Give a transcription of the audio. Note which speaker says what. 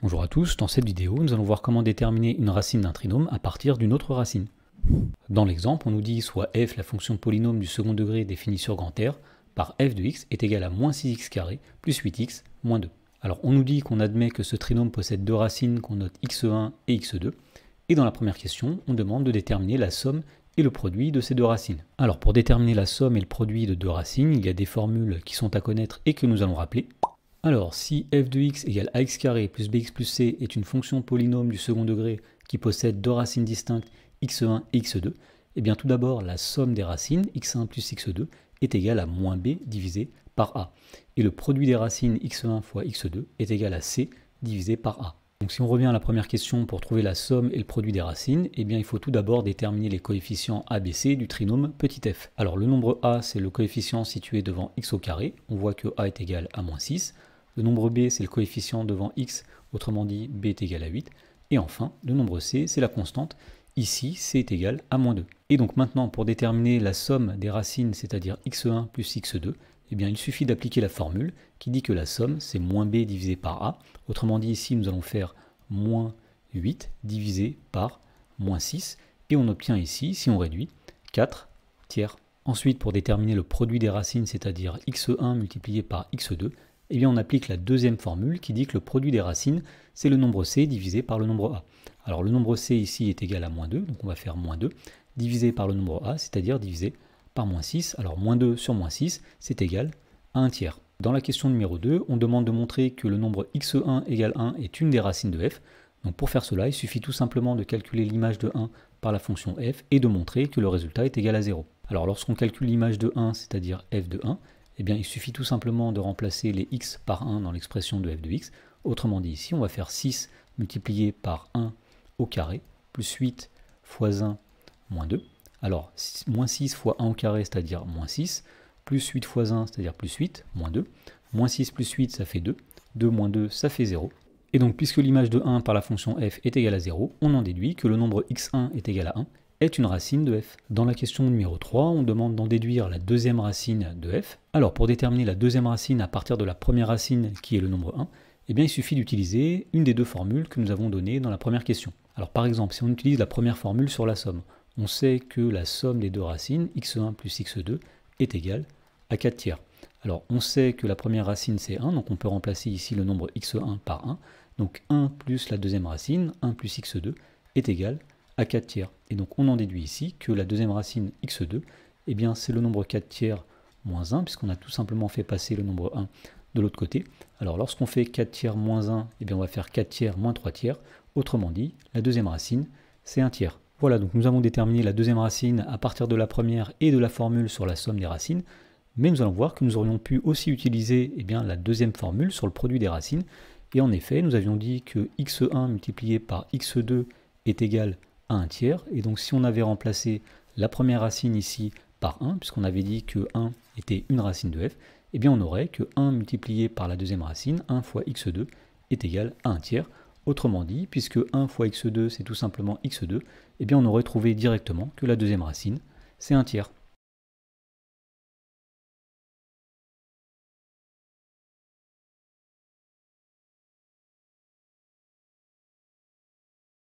Speaker 1: Bonjour à tous, dans cette vidéo, nous allons voir comment déterminer une racine d'un trinôme à partir d'une autre racine. Dans l'exemple, on nous dit soit f, la fonction polynôme du second degré définie sur grand R, par f de x est égal à moins 6x carré plus 8x moins 2. Alors on nous dit qu'on admet que ce trinôme possède deux racines qu'on note x1 et x2, et dans la première question, on demande de déterminer la somme et le produit de ces deux racines. Alors pour déterminer la somme et le produit de deux racines, il y a des formules qui sont à connaître et que nous allons rappeler. Alors, si f de x égale ax carré plus bx plus c est une fonction polynôme du second degré qui possède deux racines distinctes, x1 et x2, eh bien tout d'abord, la somme des racines, x1 plus x2, est égale à moins b divisé par a. Et le produit des racines x1 fois x2 est égal à c divisé par a. Donc si on revient à la première question pour trouver la somme et le produit des racines, eh bien il faut tout d'abord déterminer les coefficients ABC du trinôme petit f. Alors le nombre a, c'est le coefficient situé devant x au carré, on voit que a est égal à moins 6. Le nombre b, c'est le coefficient devant x, autrement dit b est égal à 8. Et enfin, le nombre c, c'est la constante. Ici, c est égal à moins 2. Et donc maintenant, pour déterminer la somme des racines, c'est-à-dire x1 plus x2, eh bien, il suffit d'appliquer la formule qui dit que la somme, c'est moins b divisé par a. Autrement dit, ici, nous allons faire moins 8 divisé par moins 6. Et on obtient ici, si on réduit, 4 tiers. Ensuite, pour déterminer le produit des racines, c'est-à-dire x1 multiplié par x2, eh bien on applique la deuxième formule qui dit que le produit des racines, c'est le nombre c divisé par le nombre a. Alors le nombre c ici est égal à moins 2, donc on va faire moins 2, divisé par le nombre a, c'est-à-dire divisé par moins 6. Alors moins 2 sur moins 6, c'est égal à 1 tiers. Dans la question numéro 2, on demande de montrer que le nombre x1 égale 1 est une des racines de f. Donc pour faire cela, il suffit tout simplement de calculer l'image de 1 par la fonction f et de montrer que le résultat est égal à 0. Alors lorsqu'on calcule l'image de 1, c'est-à-dire f de 1, eh bien, il suffit tout simplement de remplacer les x par 1 dans l'expression de f de x. Autrement dit, ici, on va faire 6 multiplié par 1 au carré, plus 8 fois 1, moins 2. Alors, moins 6 fois 1 au carré, c'est-à-dire moins 6, plus 8 fois 1, c'est-à-dire plus 8, moins 2. Moins 6 plus 8, ça fait 2. 2 moins 2, ça fait 0. Et donc, puisque l'image de 1 par la fonction f est égale à 0, on en déduit que le nombre x1 est égal à 1, est une racine de f. Dans la question numéro 3, on demande d'en déduire la deuxième racine de f. Alors pour déterminer la deuxième racine à partir de la première racine qui est le nombre 1, eh bien il suffit d'utiliser une des deux formules que nous avons données dans la première question. Alors par exemple, si on utilise la première formule sur la somme, on sait que la somme des deux racines, x1 plus x2, est égale à 4 tiers. Alors on sait que la première racine c'est 1, donc on peut remplacer ici le nombre x1 par 1. Donc 1 plus la deuxième racine, 1 plus x2, est égal à 4 tiers. Et donc on en déduit ici que la deuxième racine x2, eh bien c'est le nombre 4 tiers moins 1, puisqu'on a tout simplement fait passer le nombre 1 de l'autre côté. Alors lorsqu'on fait 4 tiers moins 1, eh bien on va faire 4 tiers moins 3 tiers. Autrement dit, la deuxième racine, c'est 1 tiers. Voilà, donc nous avons déterminé la deuxième racine à partir de la première et de la formule sur la somme des racines. Mais nous allons voir que nous aurions pu aussi utiliser la deuxième formule sur le produit des racines. Et en effet, nous avions dit que x1 multiplié par x2 est égal à 1 tiers. Et donc si on avait remplacé la première racine ici par 1, puisqu'on avait dit que 1 était une racine de f, eh bien on aurait que 1 multiplié par la deuxième racine, 1 fois x2, est égal à 1 tiers. Autrement dit, puisque 1 fois x2 c'est tout simplement x2, eh bien on aurait trouvé directement que la deuxième racine c'est 1 tiers.